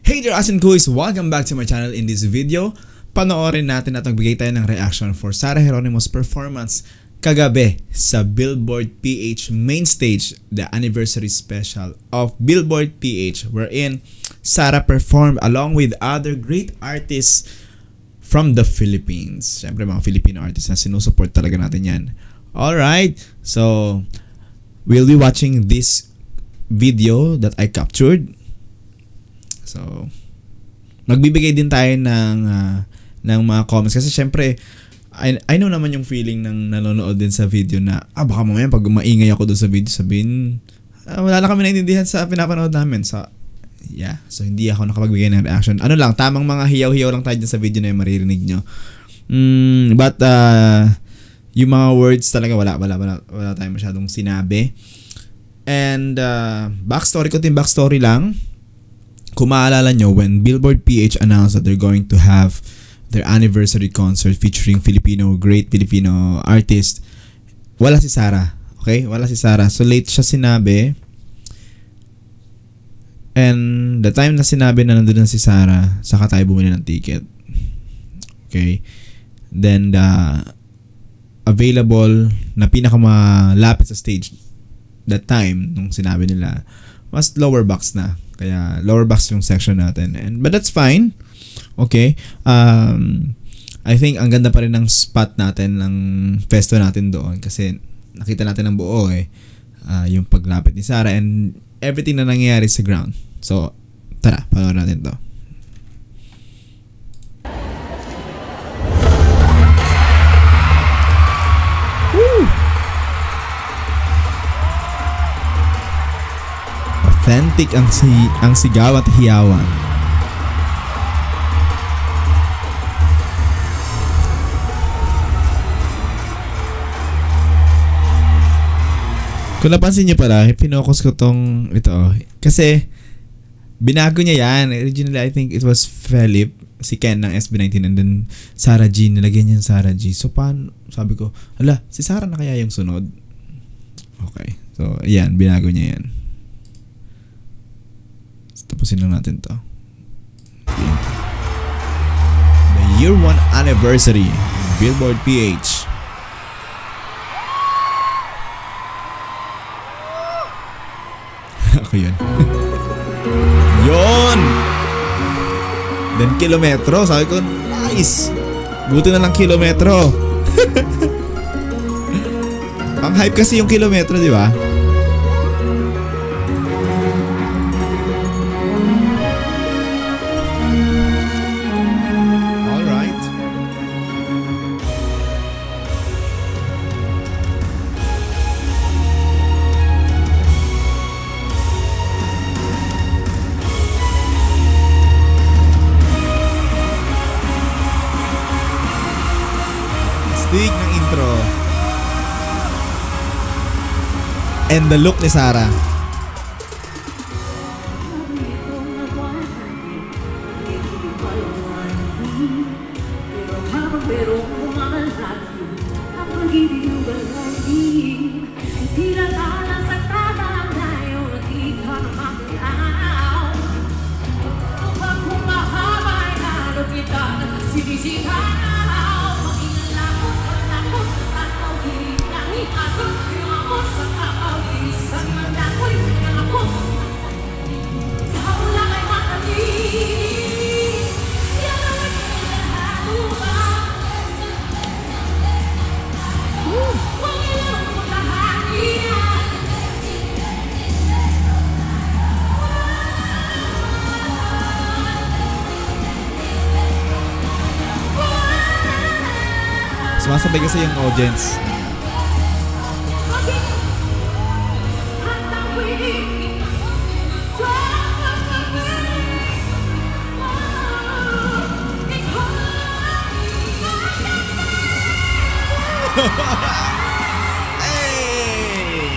Hey there Asin Kuys! Welcome back to my channel. In this video, panoorin natin at magbigay tayo ng reaction for Sarah Geronimo's performance kagabi sa Billboard PH main stage, the anniversary special of Billboard PH, wherein Sarah performed along with other great artists from the Philippines. Siyempre mga Filipino artists na sinusupport talaga natin yan. Alright, so we'll be watching this video that I captured. So, magbibigay din tayo ng mga comments kasi syempre I know naman yung feeling ng nanonood din sa video na baka mamaya pag maingay ako doon sa video sabihin wala na kami naiintindihan sa pinapanood namin. So, yeah. So, hindi ako nakapagbigay ng reaction. Ano lang, tamang mga hiyaw-hiyaw lang tayo dyan sa video na yung maririnig nyo. But, yung mga words talaga wala tayong masyadong sinabi. And, backstory lang. Kung maalala nyo, when Billboard PH announced that they're going to have their anniversary concert featuring great Filipino artist, wala si Sarah. Okay? Wala si Sarah. So, late siya sinabi. And the time na sinabi na nandun na si Sarah, saka tayo bumili ng ticket. Okay? Then, the available na pinakamalapit sa stage that time, nung sinabi nila, was lower box na. Kaya lower box yung section natin. But that's fine. Okay. I think ang ganda pa rin ng spot natin, ng festo natin doon. Kasi nakita natin ang buo yung paglapit ni Sarah and everything na nangyayari sa ground. So, tara, panoorin natin to. Authentic ang sigaw at hiyawan. Kung napansin niyo pala, pinokus ko ito. Kasi binago niya yan. Originally, I think it was Philip, si Ken ng SB19, and then Sarah G, nilagyan niya Sarah G. So, sabi ko, si Sarah na kaya yung sunod? Okay. So, ayan, binago niya yan. Tapusin lang natin to. The year 1 anniversary Billboard PH. Ako yun. Yun! Then kilometro. Sabi ko, nice! Buti na lang kilometro. Pang hype kasi yung kilometro, di ba? Stig ng intro. And the look ni Sarah. Sumasabay kasi yung audience. Hey!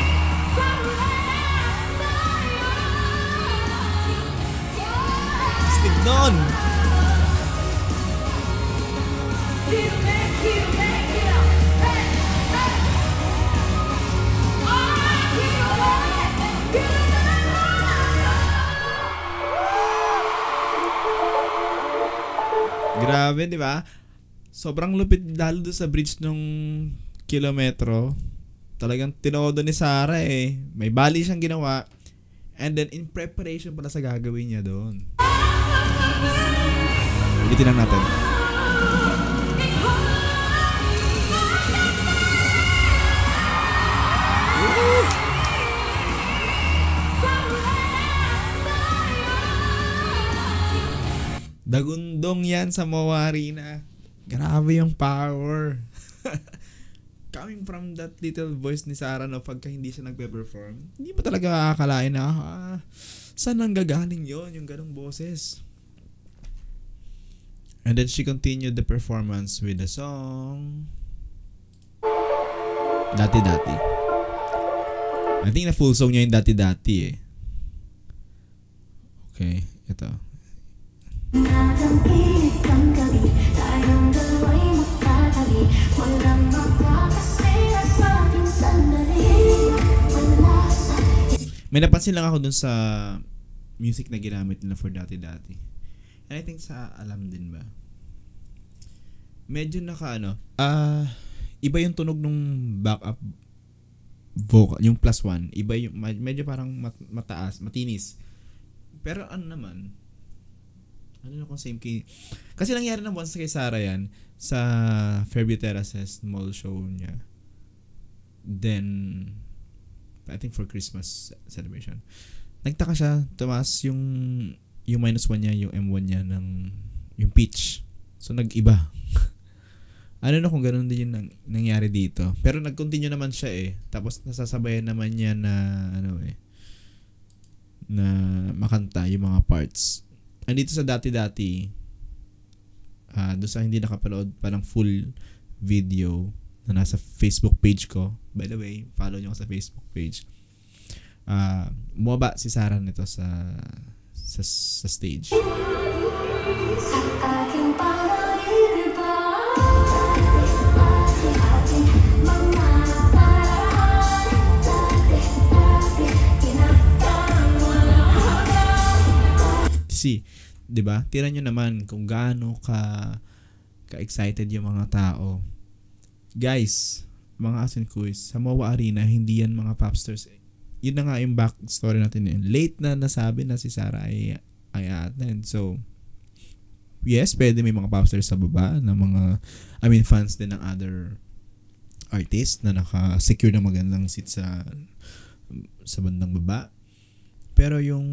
Stick nun! Grabe, di ba? Sobrang lupit lalo doon sa bridge nung kilometro. Talagang tinodo ni Sarah eh. May bali siyang ginawa. And then in preparation pala sa gagawin niya doon. Ulitin lang natin. Dagundong yan sa Moa Arena. Grabe yung power. Coming from that little voice ni Sarah, no, pagka hindi siya nagpe-perform, hindi mo talaga akalain na saan nang gagaling yon yung ganong boses. And then she continued the performance with the song Dati Dati. I think na full song niya yung Dati Dati eh. Okay, ito. May napansin lang ako dun sa music na ginamit nila for Dati Dati. And I think sa alam din ba? Medyo iba yung tunog nung backup vocal, yung +1. Iba yung medyo parang mataas, matinis. Pero naman, kung same key. Kasi nangyari na once kay Sarah yan sa Fairview Terraces mall show niya. Then I think for Christmas celebration. Nagtaka siya, tumaas yung -1 niya, yung M1 niya ng yung pitch. So nag-iba. Kung ganoon din yung nangyari dito. Pero nag-continue naman siya eh. Tapos nasasabayan naman niya na na makanta yung mga parts. Andito sa Dati-Dati, doon sa hindi nakapanood pa ng full video na nasa Facebook page ko. By the way, follow nyo ako sa Facebook page. Bumaba si Sarah nito sa stage. Sa aking pangalan ba? See, 'di ba? Tira nyo naman kung gaano ka-excited yung mga tao. Guys, mga asin kuys, sa Moa Arena, hindi yan mga popstars. Yun na nga yung backstory natin yun. Late na nasabi na si Sarah ay attend. So, yes, pwede may mga popstars sa baba na mga, fans din ng other artists na naka-secure ng magandang seat sa bandang baba. Pero yung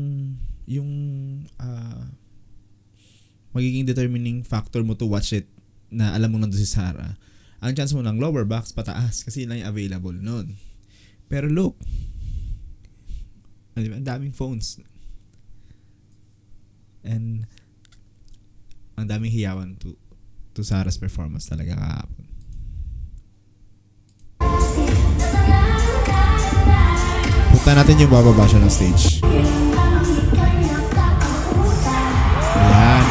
magiging determining factor mo to watch it na alam mo nandun si Sarah, ang chance mo ng lower box pataas kasi yun lang yung available nun. Pero look, ang daming phones and ang daming hiyawan to Sarah's performance talaga kahapon. Punta natin yung bababa siya ng stage. Ayan.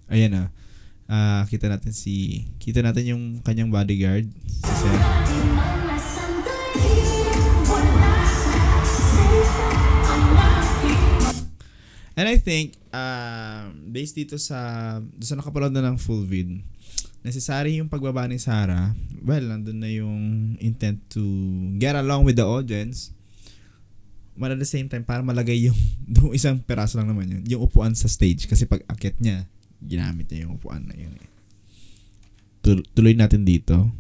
Ayan na. Kita natin yung kanyang bodyguard, si Seth. And I think based dito sa nakapanood na ng full vid, necessary yung pagbaba ni Sarah. Well, nandun na yung intent to get along with the audience. But at the same time, para malagay yung isang peraso lang naman yun, yung upuan sa stage. Kasi pag akit niya, ginamit niya yung upuan na yun. Tuloy natin dito.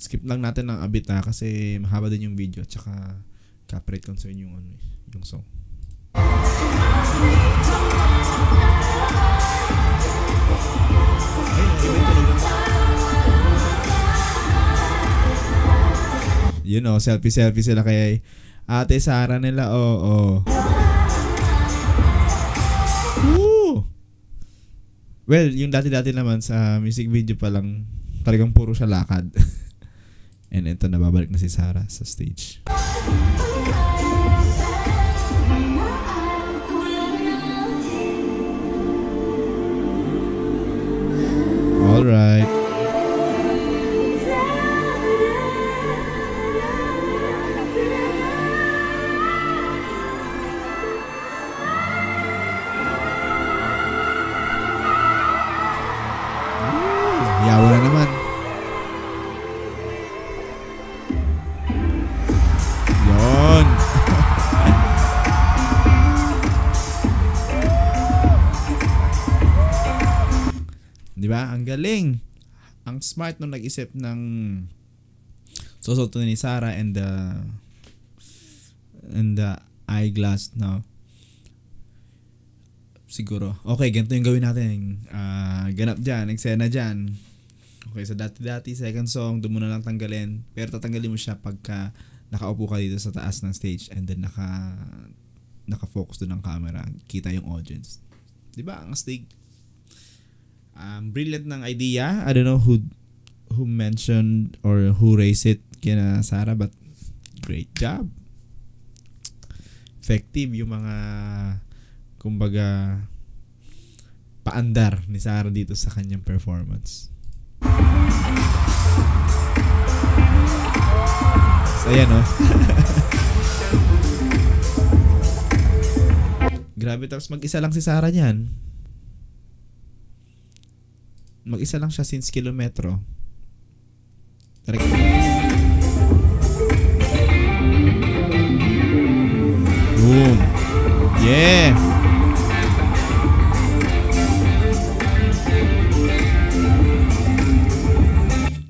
Skip lang natin ng abit na kasi mahaba din yung video. Tsaka copyright concern yung song. Selfie sila kay Ate Sarah nila. Oo. Woo! Well, yung dati-dati naman sa music video pa lang talagang puro siya lakad. And ito, nababalik na si Sarah sa stage. Alright. ba? Ang galing. Ang smart nung nag-isip ng susuotin ni Sarah and the eyeglass, no? Siguro. Okay, ganito yung gawin natin. Ganap dyan, eksena dyan. Okay, sa dati-dati, second song, doon mo na lang tanggalin. Pero tatanggalin mo siya pagka nakaupo ka dito sa taas ng stage and then naka-focus doon ang camera. Kita yung audience. Diba? Ang astig. Brilliant ng idea. I don't know who mentioned or who raised it kina Sarah, but great job. Effective yung mga kumbaga paandar ni Sarah dito sa kanyang performance. So ayan, no? Grabe, tapos mag-isa lang si Sarah niyan. Mag-isa lang siya since kilometro. Boom. Yeah.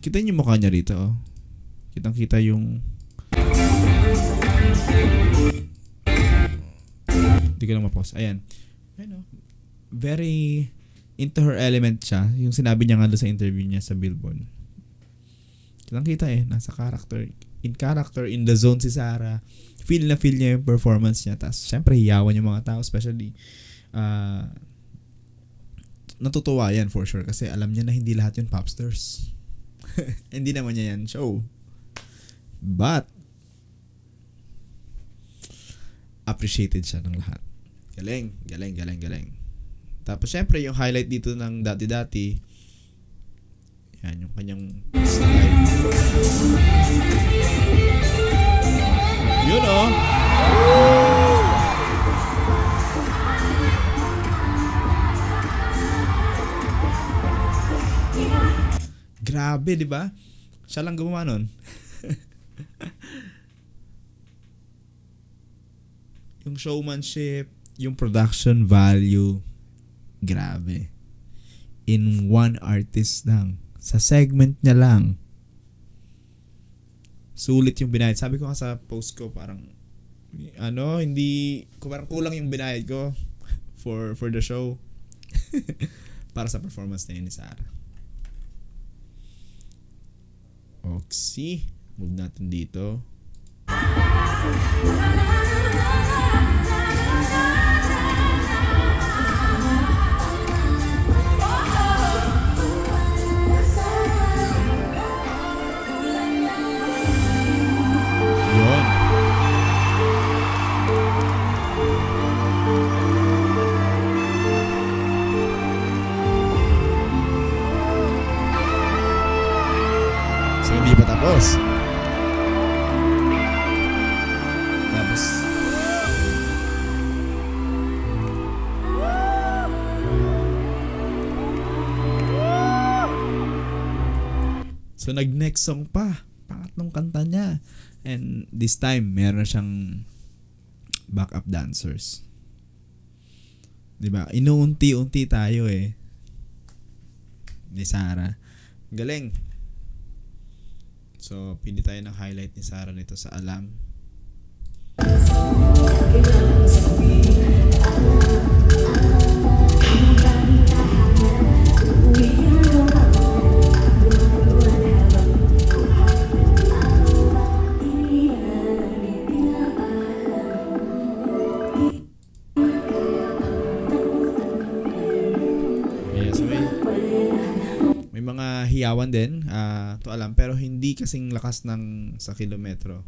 Kita niyo mukha niya rito, oh. Kitang-kita yung hindi ko lang ma-pause. Ayan. Ayan, oh. Very into her element siya. Yung sinabi niya nga doon sa interview niya sa Billboard. Kitang-kita nasa character. In the zone si Sarah. Feel na feel niya yung performance niya. Tapos, syempre, hiyawan yung mga tao. Especially, natutuwa yan for sure. Kasi alam niya na hindi lahat yun popsters. Hindi naman niya yan show. But, appreciated siya ng lahat. Galing. Tapos, syempre, yung highlight dito ng dati-dati, yan, yung kanyang slide. Yun, oh! Grabe, di ba? Siya lang gumawa nun. Yung showmanship, yung production value, grabe. In one artist lang. Sa segment niya lang. Sulit yung binayad. Sabi ko nga sa post ko, parang parang kulang yung binayad ko for the show. Para sa performance na yun ni Sarah. Oxy. Move natin dito. Hindi pa tapos. So nag-next song pa. Pangatlong kanta niya. And this time, meron siyang backup dancers. Diba? Inuunti-unti tayo ni Sarah. Galing. So, pili tayo ng highlight ni Sarah nito sa Alam. Hiyawan din to Alam, pero hindi kasing lakas ng sa kilometro.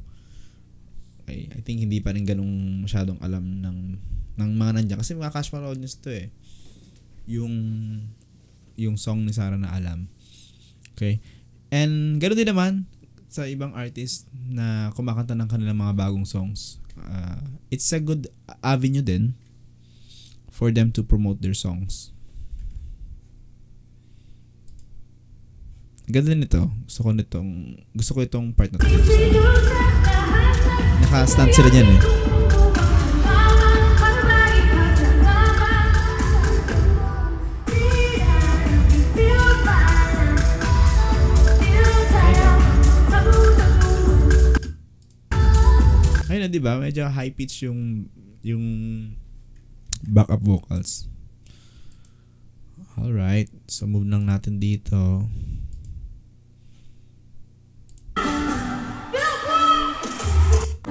Okay, I think hindi pa rin ganung masyadong alam ng mga nandiyan kasi mga casual audience to yung song ni Sarah na Alam. Okay, and ganoon din naman sa ibang artist na kumakanta ng kanilang mga bagong songs. It's a good avenue din for them to promote their songs. Ganda nito. Gusto ko itong part na to. Naka-stand sila dyan di ba? Medyo high pitch yung backup vocals. Alright. So, move lang natin dito.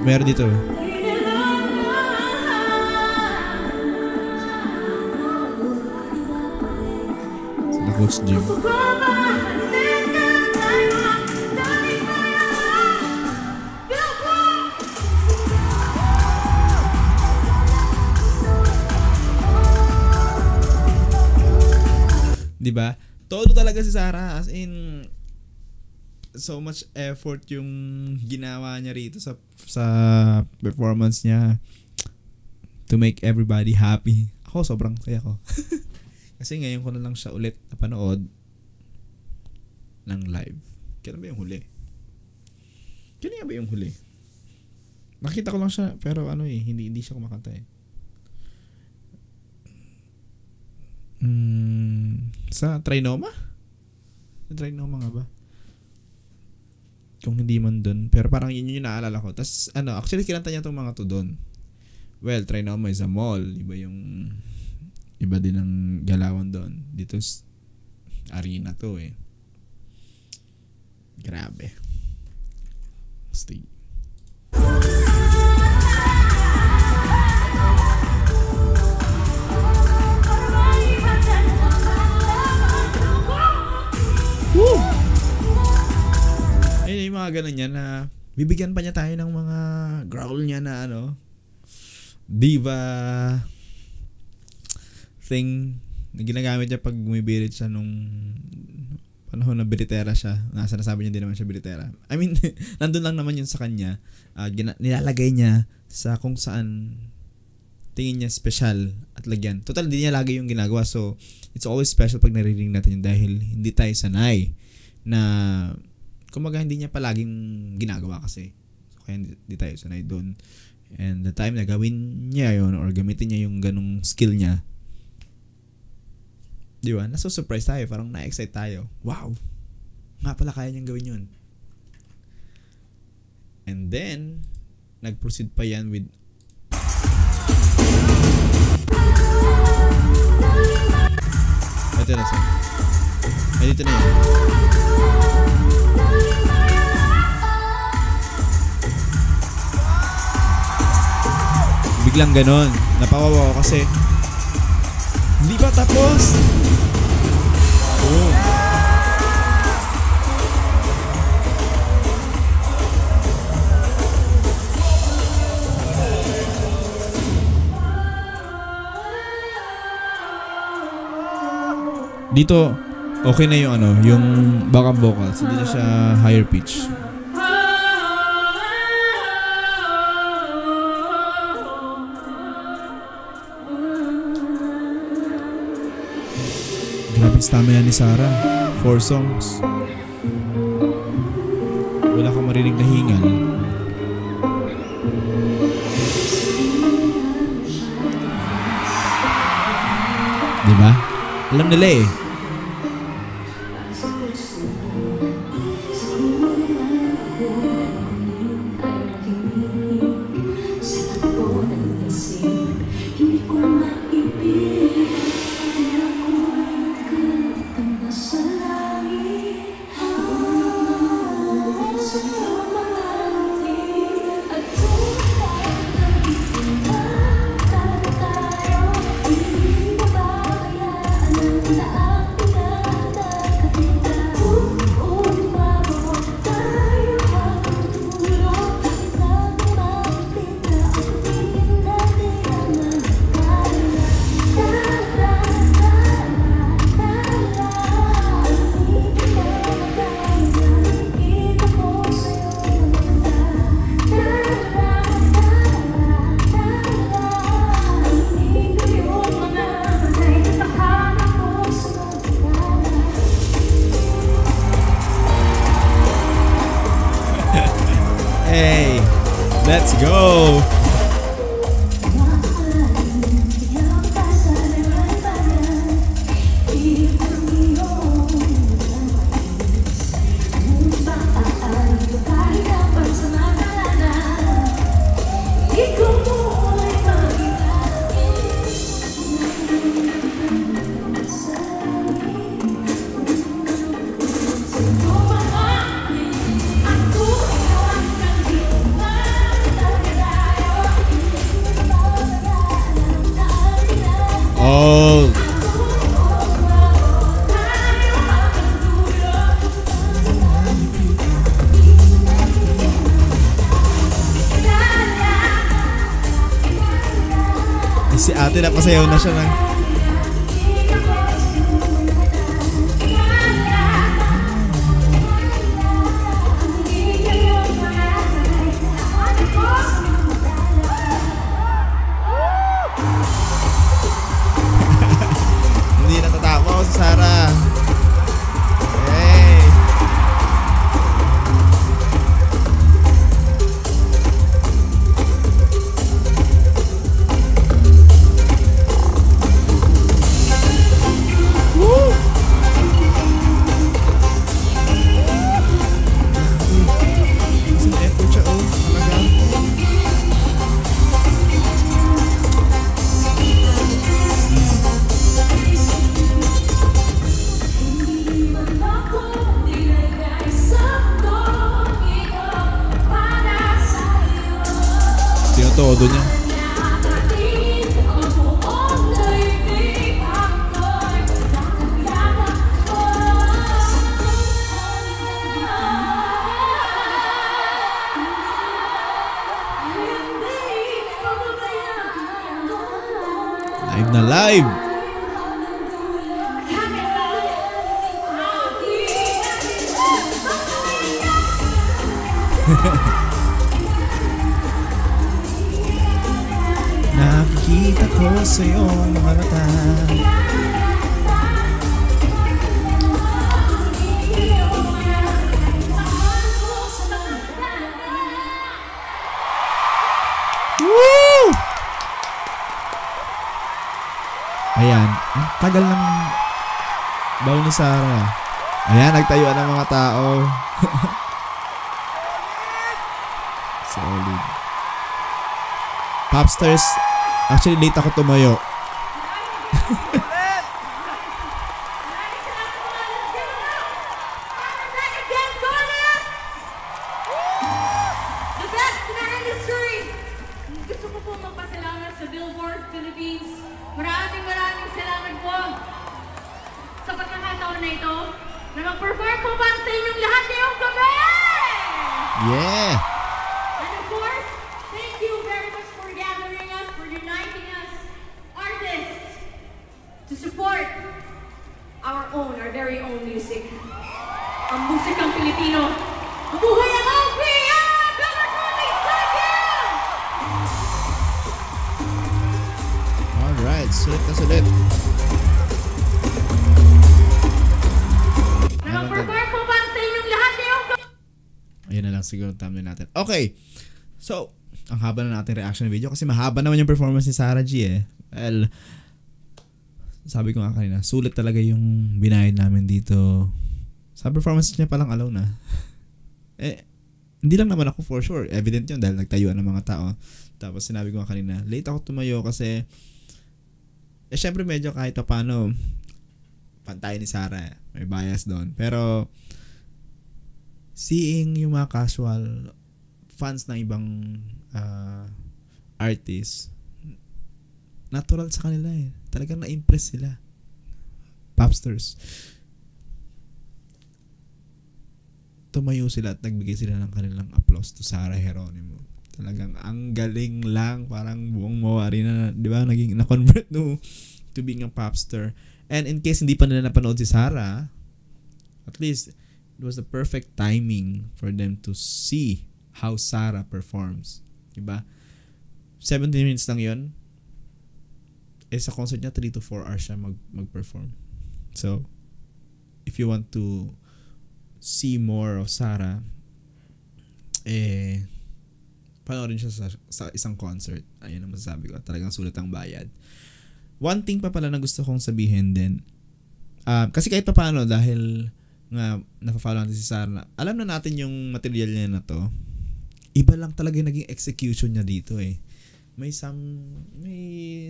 Meron dito. Sa Coach Jim. Diba? Todo talaga si Sarah, as in so much effort yung ginawa niya rito sa performance niya to make everybody happy. Ako sobrang saya ko. Kasi ngayon ko na lang siya ulit napanood ng live. Kailan ba yung huli? Kailan ba yung huli? Nakita ko lang siya pero hindi siya kumakanta eh. Sa Trinoma? Sa Trinoma nga ba? Kung hindi man dun. Pero parang yun yung naalala ko. Tapos actually kinanta niya itong mga to dun. Well, Trinoma is a mall. Iba din ang galawan dun. Dito arena to eh. Grabe. Stay. Woo! Ayun yung mga ganun niya na bibigyan pa niya tayo ng mga growl niya na diva thing na ginagamit niya pag bumibirit siya nung panahon na biritera siya. Nasabi niya din naman siya biritera. I mean, nandun lang naman yun sa kanya. Nilalagay niya sa kung saan tingin niya special at lagyan. Total, di niya lagay yung ginagawa. So, it's always special pag naririnig natin yun dahil hindi tayo sanay na kumbaga hindi niya palaging ginagawa kasi. So, kaya hindi tayo sanay doon. And the time na gawin niya yun or gamitin niya yung ganong skill niya, di ba? Nasusurprise tayo. Parang na-excite tayo. Wow! Nga pala kaya niyang gawin yun. And then, nag-proceed pa yan with ito na siya. Ay, dito na yun. Biglang ganon. Napawawa ko kasi hindi pa tapos. Oh. Dito okay na yung yung backup vocals, hindi na siya higher pitch. Grabe stamina ni Sarah. 4 songs. Wala kang marinig na hingal. Diba? Alam nila eh. Hey, let's go! Ate, napasayaw na siya ng... Hindi natatawa si Sarah. Hey! Woo! Kasi na-effort siya, oh. Talaga. Todo niya. Live na live. Nakikita ko sa iyong mga mata. Woo! Ayan, ang tagal ng bawl ni Sarah. Ayan, nagtayuan ng mga tao. Solid. Popstars, actually late ako tumayo. The best in our industry! Gusto ko po magpasalamat sa Billboard Philippines. Maraming salamat po sa pagkakataon na ito na mag-perform po para sa inyong lahat ngayong gabi! Yeah! And of course, thank you very much for gathering us, for uniting us, artists, to support our very own music. Ang musikang Pilipino. Mabuhay ang OPM! Thank you! Alright, sulit na sulit. Nag-perform po para sa inyong lahat ngayong Ayun na lang siguro ang thumbnail natin. Okay. So, ang haba na natin reaction video kasi mahaba naman yung performance ni Sarah G eh. Well, sabi ko nga kanina, sulit talaga yung binayad namin dito. Sa performance niya palang alaw na. Hindi lang naman ako for sure. Evident yun dahil nagtayuan ng mga tao. Tapos sinabi ko nga kanina, late ako tumayo kasi syempre medyo kahit pa paano pantay ni Sarah. May bias doon. Pero seeing yung mga casual fans ng ibang artist, natural sa kanila eh. Talagang na-impress sila. Popstars. Tumayo sila at nagbigay sila ng kanilang applause to Sarah Geronimo. Talagang ang galing lang. Parang buong mawari na, di ba, naging na-convert to being a popstar. And in case hindi pa nila napanood si Sarah, at least it was the perfect timing for them to see how Sarah performs. Diba? 17 minutes lang yun. Sa concert niya, 3 to 4 hours siya mag-perform. So, if you want to see more of Sarah, panoorin siya sa isang concert. Ayun ang masasabi ko. Talagang sulit ang bayad. One thing pa pala na gusto kong sabihin din, kasi kahit pa paano, dahil nga napafollow natin si Sarah, alam na natin yung material niya na to, iba lang talaga yung naging execution niya dito eh. May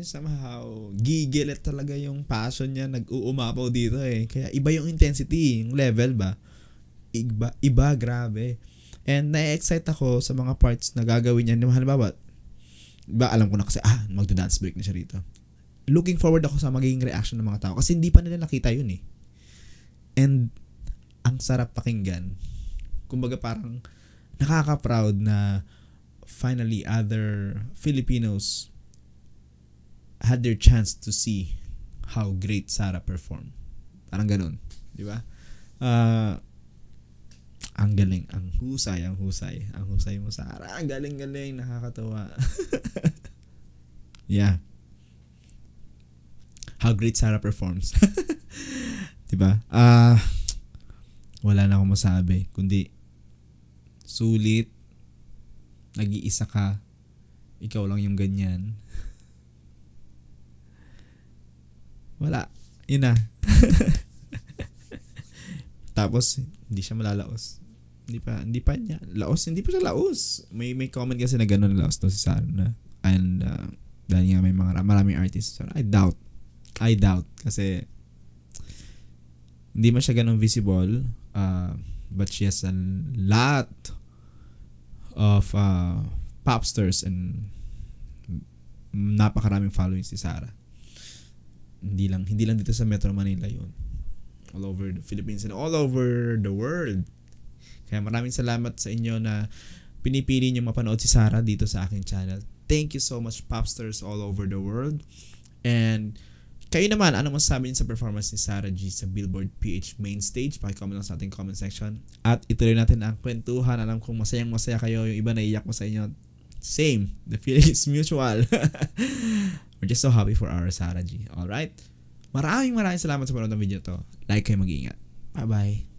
somehow gigilit talaga yung passion niya, nag-uumapaw dito eh. Kaya iba yung intensity, yung level ba? Iba grabe. And na-excite ako sa mga parts na gagawin niya. Halimbawa, diba alam ko na kasi, magda-dance break na siya rito. Looking forward ako sa magiging reaction ng mga tao kasi hindi pa nila nakita yun eh. And ang sarap pakinggan. Kumbaga parang nakaka-proud na finally other Filipinos had their chance to see how great Sarah performed. Parang ganun, di ba? Ang galing, ang husay mo, Sarah. Ang galing, nakakatawa. Yeah. How great Sarah performs. Diba? Wala na akong masabi, kundi sulit, nag-iisa ka, ikaw lang yung ganyan. Wala, yun na. Tapos hindi siya malalaos. Hindi pa siya laos. May comment kasi na gano'n, laos to si Sarah na. And dahil nga may maraming artists. So, I doubt kasi hindi man siya ganun visible, but she has a lot of pop stars and napakaraming following si Sarah. Hindi lang dito sa Metro Manila yun. All over the Philippines and all over the world. Kaya maraming salamat sa inyo na pinipili niyo mapanood si Sarah dito sa aking channel. Thank you so much, popstars all over the world. And kayo naman, ano masasabi niyo sa performance ni Sarah G sa Billboard PH Main Stage? Paki-comment lang sa ating comment section. At ituloy natin ang kwentuhan. Alam kong masayang-masaya kayo. Yung iba naiyak mo sa inyo. Same. The feeling is mutual. We're just so happy for our Sarah G. Alright? Maraming salamat sa panood ng video to. Like kayo, mag-iingat. Bye-bye.